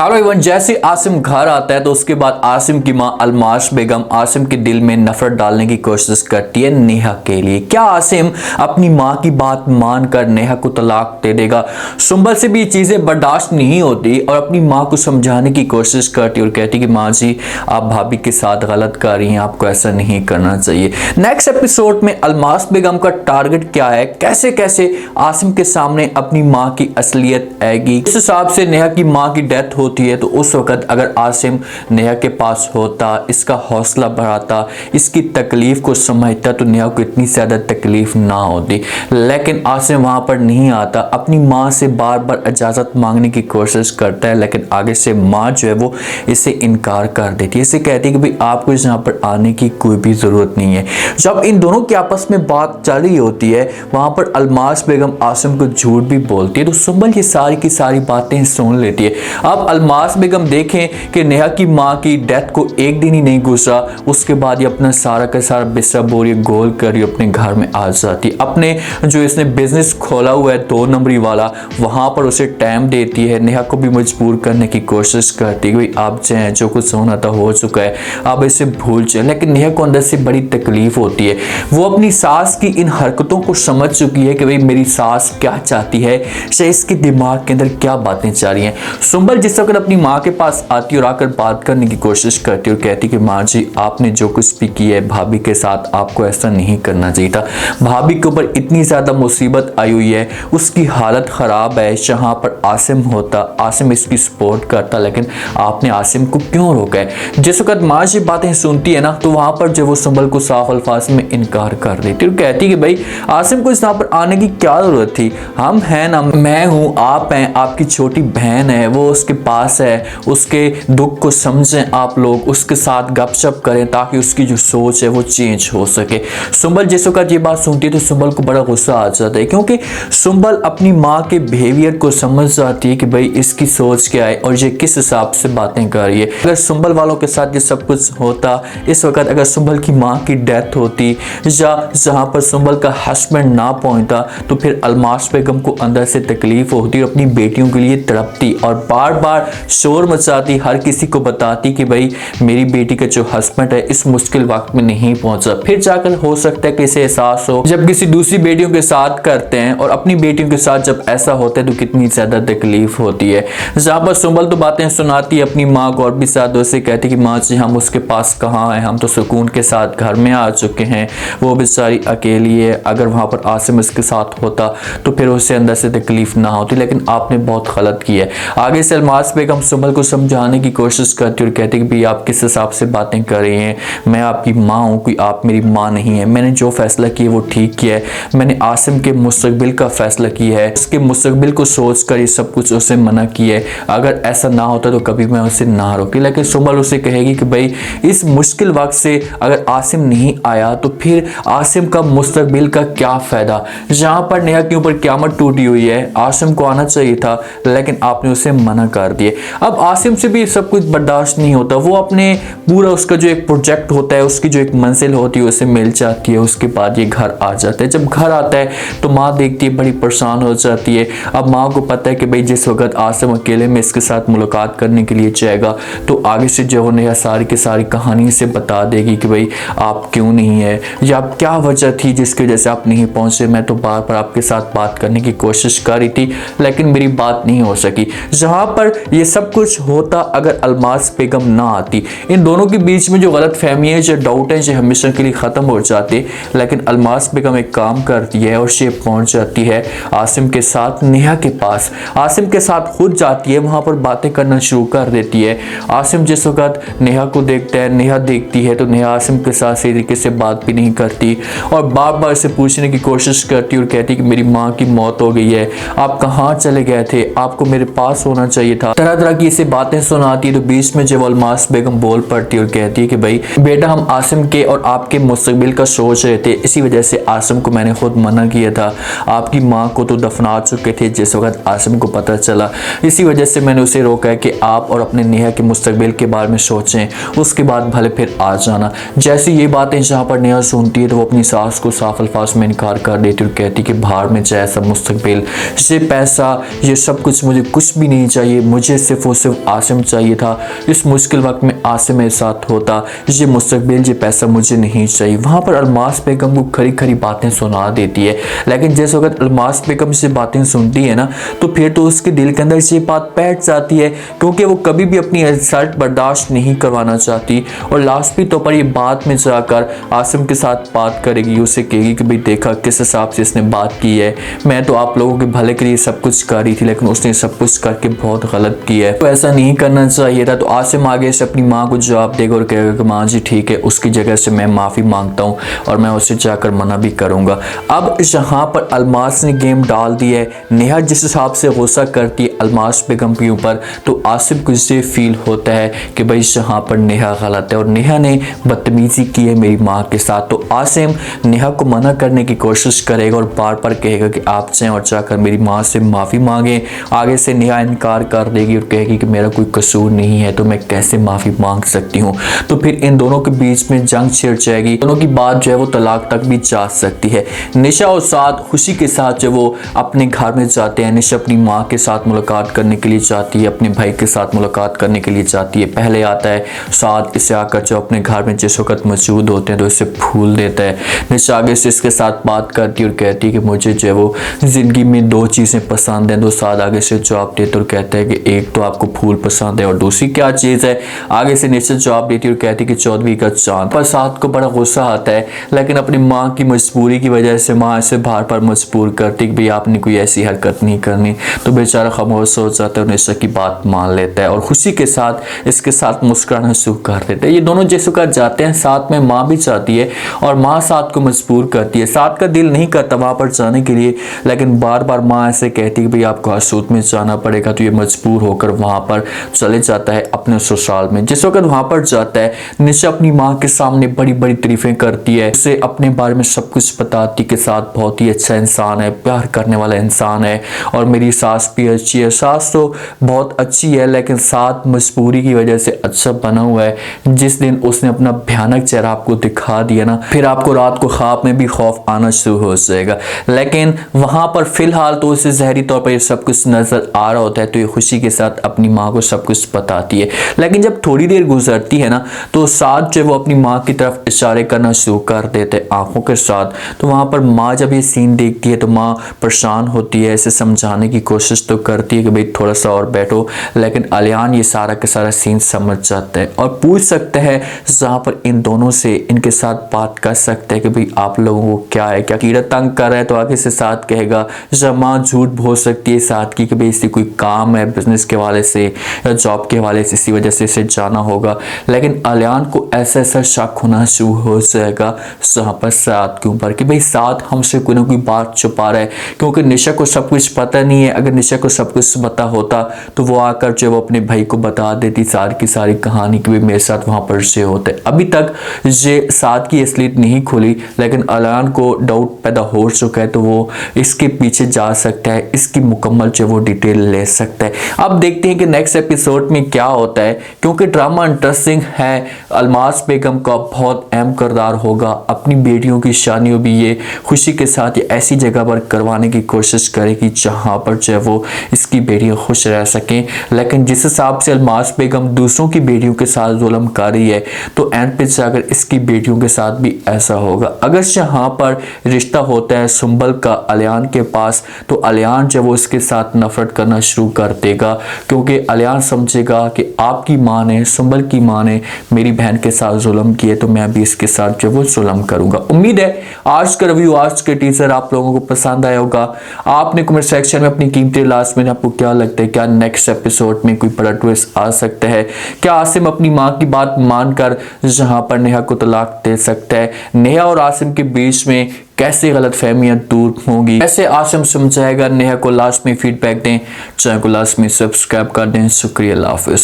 Hello everyone, जैसे आसिम घर आता है तो उसके बाद आसिम की मां अलमाश बेगम आसिम के दिल में नफरत डालने की कोशिश करती है नेहा के लिए। क्या आसिम अपनी मां की बात मानकर नेहा को तलाक दे देगा? सुंबल से भी चीजें बर्दाश्त नहीं होती और अपनी मां को समझाने की कोशिश करती और कहती कि मां जी, आप भाभी के साथ गलत कर रही हैं, आपको ऐसा नहीं करना चाहिए। नेक्स्ट एपिसोड में अलमाश बेगम का टारगेट क्या है, कैसे कैसे आसिम के सामने अपनी मां की असलियत आएगी। इस हिसाब से नेहा की मां की डेथ होती है तो उस वक्त अगर आसिम नेहा के पास होता, इसका हौसला बढ़ाता, इसकी तकलीफ को समझता तो नेहा को इतनी ज्यादा तकलीफ ना होती। लेकिन आसिम वहां पर नहीं आता, अपनी मां से बार बार इजाजत मांगने की कोशिश करता है, लेकिन आगे से मां जो है वो इसे इनकार कर देती है। इसे कहती है कि भाई आपको यहाँ पर आने की कोई भी जरूरत नहीं है। जब इन दोनों की आपस में बात चल रही होती है वहां पर अलमाश बेगम आसिम को झूठ भी बोलती है तो सुंबल ये सारी की सारी बातें सुन लेती है। अब अलमाश बेगम देखें कि नेहा की मां की डेथ को एक दिन ही नहीं गुजरा, उसके बाद ये अपना सारा का सारा बिस्तर बोरी गोल कर अपने घर में आ जाती। अपने जो इसने बिजनेस खोला हुआ है 2 नंबरी वाला, वहां पर उसे टाइम देती है। नेहा को भी मजबूर करने की कोशिश करती है कि आप चाहें जो कुछ होना था हो चुका है, आप इसे भूल जाए। लेकिन नेहा को अंदर से बड़ी तकलीफ होती है। वो अपनी सास की इन हरकतों को समझ चुकी है कि भाई मेरी सास क्या चाहती है, शायद इसके दिमाग के अंदर क्या बातें चल रही हैं। सुंबल जिस वक्त अपनी माँ के पास आती और आकर बात करने की कोशिश करती और कहती कि माँ जी, आपने जो कुछ भी किया है भाभी के साथ, आपको ऐसा नहीं करना चाहिए था। भाभी के ऊपर इतनी ज्यादा मुसीबत आई हुई है, उसकी हालत खराब है। जहां पर आसिम होता, आसिम इसकी सपोर्ट करता, लेकिन आपने आसिम को क्यों रोका है? जिस वक्त माँ जी बातें सुनती है ना तो वहां पर जो वो सुंबल को साफ अल्फाज में इनकार कर देती और कहती कि भाई आसिम को यहाँ पर आने की क्या जरूरत थी? हम हैं ना, मैं हूँ, आप हैं, आपकी छोटी बहन है, वो उसके पास है, उसके दुख को समझें आप लोग, उसके साथ गपशप करें ताकि उसकी जो सोच है वो चेंज हो सके। सुंबल जिस वक्त ये बात सुनती है तो सुंबल को बड़ा गुस्सा आ जाता है, क्योंकि सुंबल अपनी माँ के बिहेवियर को समझ जाती है कि भाई इसकी सोच क्या है और ये किस हिसाब से बातें कर रही है। अगर सुंबल वालों के साथ ये सब कुछ होता, इस वक्त अगर सुंबल की माँ की डेथ होती या जहाँ पर सुंबल का हस्बैंड ना पहुंचता तो फिर अलमाश बेगम को अंदर से तकलीफ होती और अपनी बेटियों के लिए तड़पती और बार बार शोर मचाती, हर किसी को बताती कि भाई मेरी बेटी का जो हस्बैंड है इस मुश्किल वक्त में नहीं पहुंचा। फिर जाकर हो सकता है कि इसे एहसास हो जब किसी दूसरी बेटियों के साथ करते हैं, और अपनी बेटियों के साथ जब ऐसा होता है तो कितनी ज्यादा तकलीफ होती है। जहां पर सुंबल तो बातें सुनाती है अपनी माँ को और भी साथ उसे कहती कि माँ जी, हम उसके पास कहाँ हैं, हम तो सुकून के साथ घर में आ चुके हैं, वो बेचारी अकेली है। अगर वहां पर आसिम इसके साथ होता तो फिर उसे अंदर से तकलीफ ना होती, लेकिन आपने बहुत गलत किया है। आगे से अलमाश बेगम सुंबल को समझाने की कोशिश करती और कहती कि भाई आप किस हिसाब से बातें कर रही हैं, मैं आपकी माँ हूँ, कोई आप मेरी माँ नहीं है। मैंने जो फैसला किया वो ठीक किया है, मैंने आसिम के मुस्तकबिल का फैसला किया है, उसके मुस्तकबिल को सोच कर ये सब कुछ उसे मना किया है। अगर ऐसा ना होता तो कभी मैं उसे ना रोकी। लेकिन सुंबल उसे कहेगी कि भाई इस मुश्किल वक्त से अगर आसिम नहीं आया तो फिर आसिम का मुस्तकबिल का क्या फायदा? जहाँ पर नेहा के ऊपर क़यामत टूटी हुई है, आसिम को आना चाहिए था लेकिन आपने उसे मना कर दिए। अब आसिम से भी सब कुछ बर्दाश्त नहीं होता, वो अपने पूरा उसका जो एक प्रोजेक्ट होता है, उसकी जो एक मंजिल होती है उसे मिल जाती है। उसके बाद ये घर आ जाता है। जब घर आता है तो माँ देखती है, बड़ी परेशान हो जाती है। अब माँ को पता है कि भाई जिस वक्त आसिम अकेले में इसके साथ मुलाकात करने के लिए जाएगा तो आगे से जो नेहा सारी की सारी कहानी से बता देगी कि भाई आप क्यों नहीं है या आप क्या वजह थी जिसकी वजह से आप नहीं पहुंचे। मैं तो बार बार आपके साथ बात करने की कोशिश कर रही थी लेकिन मेरी बात नहीं हो सकी। जहां पर ये सब कुछ होता अगर अलमाश बेगम ना आती, इन दोनों के बीच में जो गलत फहमी है, जो डाउट है, जो हमेशा के लिए खत्म हो जाते। लेकिन अलमाश बेगम एक काम करती है और ये पहुंच जाती है आसिम के साथ नेहा के पास। आसिम के साथ खुद जाती है, वहां पर बातें करना शुरू कर देती है। आसिम जिस वक्त नेहा को देखता है, नेहा देखती है तो नेहा आसिम के साथ सही तरीके से बात भी नहीं करती और बार बार से पूछने की कोशिश करती और कहती कि मेरी माँ की मौत हो गई है, आप कहाँ चले गए थे, आपको मेरे पास होना चाहिए था। तरह तरह की इसे बातें सुनाती है तो बीच में जब अलमाश बेगम बोल पड़ती और कहती है कि भाई बेटा, हम आसिम के और आपके मुस्तकबिल का सोच रहे थे, इसी वजह से आसिम को मैंने खुद मना किया था। आपकी माँ को तो दफना चुके थे जिस वक्त आसिम को पता चला, इसी वजह से मैंने उसे रोका है कि आप और अपने नेहा के मुस्तकबिल के बारे में सोचें, उसके बाद भले फिर आ जाना। जैसी ये बातें जहाँ पर नेहा सुनती है तो वो अपनी सास को साफ अल्फाज में इनकार कर देती और कहती कि बाहर में जाए सब मुस्तकबिल, ये पैसा, ये सब कुछ मुझे कुछ भी नहीं चाहिए, मुझे मुझे सिर्फ और सिर्फ आसिम चाहिए था। इस मुश्किल वक्त में आसिम मेरे साथ होता, ये मुस्तकबिल, ये पैसा मुझे नहीं चाहिए। वहाँ पर अलमास बेगम को खरी खरी बातें सुना देती है, लेकिन जिस वक्त अलमास बेगम से बातें सुनती है ना, तो फिर तो उसके दिल के अंदर ये बात बैठ जाती है, क्योंकि वो कभी भी अपनी इंसल्ट बर्दाश्त नहीं करवाना चाहती। और लाजमी तौर पर ये बात में जाकर आसिम के साथ बात करेगी, उसे कहेगी कि भाई देखा किस हिसाब से इसने बात की है, मैं तो आप लोगों के भले के लिए सब कुछ कर रही थी, लेकिन उसने सब कुछ करके बहुत गलत किया है, तो ऐसा नहीं करना चाहिए था। तो आसिम आगे से अपनी माँ को जवाब देगा और कहेगा कि माँ जी ठीक है, उसकी जगह से मैं माफ़ी मांगता हूँ और मैं उसे जाकर मना भी करूँगा। अब यहाँ पर अलमास ने गेम डाल दी है। नेहा जिस हिसाब से गुस्सा करती है अलमास बेगम के ऊपर, तो आसिम को इससे फील होता है कि भाई यहाँ पर नेहा गलत है और नेहा ने बदतमीजी की है मेरी माँ के साथ। तो आसिम नेहा को मना करने की कोशिश करेगा और बार बार कहेगा कि आप जाएं और जाकर मेरी माँ से माफ़ी मांगें। आगे से नेहा इनकार कर देगी और कहेगी कि मेरा कोई कसूर नहीं है, तो मैं कैसे माफ़ी मांग सकती हूँ। तो फिर इन दोनों के बीच में जंग छिड़ जाएगी, दोनों की बात जो है वो तलाक तक भी जा सकती है। निशा और साद खुशी के साथ जो वो अपने घर में जाते हैं। निशा अपनी माँ के साथ मुलाकात करने के लिए जाती है, अपने भाई के साथ मुलाकात करने के लिए जाती है। पहले आता है साद, इसे आकर जो अपने घर में जिस वक्त मौजूद होते हैं तो इसे फूल देता है। निशा आगे से इसके साथ बात करती है और कहती है कि मुझे जो है वो ज़िंदगी में दो चीज़ें पसंद हैं। तो साद आगे से जवाब देते और कहता है कि एक तो आपको फूल पसंद है और दूसरी क्या चीज़ है। आगे से निशा जवाब देती है और कहती है कि 14वीं का चांद। पर साद को बड़ा गुस्सा आता है, लेकिन अपनी माँ की मजबूरी की वजह से माँ इसे बार बार मजबूर करती कि भाई आपने कोई ऐसी हरकत नहीं करनी। तो बेचारा खामोश हो जाता है और निशा की बात मान लेता है और खुशी के साथ इसके साथ मुस्कुराना शुरू कर देता है। ये दोनों जिस वक्त जाते हैं, साथ में माँ भी जाती है और माँ साथ को मजबूर करती है। साथ का दिल नहीं करता वहाँ पर जाने के लिए, लेकिन बार बार माँ ऐसे कहती है कि भाई आपको हसूद में जाना पड़ेगा। तो ये मजबूर होकर वहाँ पर चले जाता है अपने ससुराल में। जिस वक्त वहाँ पर जाता है, निशा अपनी माँ के सामने बड़ी बड़ी तारीफें करती है, उसे अपने बारे में सब कुछ बताती कि साथ बहुत ही अच्छा इंसान है, प्यार करने वाला इंसान है और मेरी सास भी अच्छी है। सास तो बहुत अच्छी है, लेकिन साथ मजबूरी की वजह से अच्छा बना हुआ है। जिस दिन उसने अपना भयानक चेहरा आपको दिखा दिया ना, फिर आपको रात को ख्वाब में भी खौफ आना शुरू हो जाएगा। लेकिन वहाँ पर फिलहाल तो उसे जहरी तौर पर सब कुछ नजर आ रहा होता है, तो ये खुशी के साथ अपनी माँ को सब कुछ बताती है। लेकिन जब थोड़ी देर गुजरती है ना, तो साथ जो वो अपनी माँ की तरफ इशारे करना शुरू कर देते हैं आंखों के साथ। तो वहाँ पर माँ जब ये सीन देखती है तो माँ परेशान होती है, इसे समझाने की कोशिश तो करती है कि भाई थोड़ा सा और बैठो, लेकिन अलियान ये सारा का सारा सीन समझ जाता है और पूछ सकता है जहाँ पर इन दोनों से इनके साथ बात कर सकते हैं कि भाई आप लोगों को क्या है, क्या कीड़ा तंग कर रहा है। तो आगे से साथ कहेगा, जब माँ झूठ बोल सकती है साथ की कि भाई इसे कोई काम है बिजनेस के हवाले से या जॉब के हवाले से, इसी वजह से इसे जाना होगा। लेकिन अलियान को ऐसा ऐसा शक होना शुरू हो जाएगा जहाँ पर साथ के ऊपर कि भाई साथ हमसे कोई ना कोई बात छुपा रहा है, क्योंकि निशा को सब कुछ पता नहीं है। अगर निशा को सब कुछ पता होता तो वो आकर जो वो अपने भाई को बता देती साथ की सारी कहानी कि मेरे साथ वहाँ पर से होते। अभी तक ये साथ की असलियत नहीं खुली, लेकिन अलियान को डाउट पैदा हो चुका है, तो वो इसके पीछे जा सकता है, इसकी मुकम्मल जो वो डिटेल ले सकता है। अब देखते हैं कि नेक्स्ट एपिसोड में क्या होता है, क्योंकि ड्रामा इंटरेस्टिंग है। अलमास बेगम का बहुत अहम किरदार होगा। अपनी बेटियों की शादियों भी ये खुशी के साथ ये ऐसी जगह पर करवाने की कोशिश करेगी जहाँ पर जो है वो इसकी बेटियां खुश रह सकें। लेकिन जिस हिसाब से अलमास बेगम दूसरों की बेटियों के साथ जुल्म कर रही है, तो एंड पे जाकर इसकी बेटियों के साथ भी ऐसा होगा। अगर यहाँ पर रिश्ता होता है सुंबल का अलियान के पास, तो अलियान जब वो इसके साथ नफरत करना शुरू कर देगा, क्योंकि अलियान समझेगा कि आपकी माँ ने, सुंबल की माँ ने मेरी बहन के साथ जुल्म किए, तो मैं भी इसके साथ जो वो जुल्म करूंगा। उम्मीद है आज का रिव्यू, आज के टीजर आप लोगों को पसंद आया होगा। आपने कमेंट सेक्शन में अपनी कीमती लास्ट में आपको क्या लगता है, क्या नेक्स्ट एपिसोड में कोई बड़ा ट्विस्ट आ सकता है? क्या आसिम अपनी माँ की बात मानकर जहां पर नेहा को तलाक दे सकता है? नेहा और आसिम के बीच में कैसे गलतफहमियां दूर होंगी, कैसे आसिम समझाएगा नेहा को? लास्ट में फीडबैक दें, चैनल को लास्ट में सब्सक्राइब कर दें। शुक्रिया, अल्लाह हाफिज़।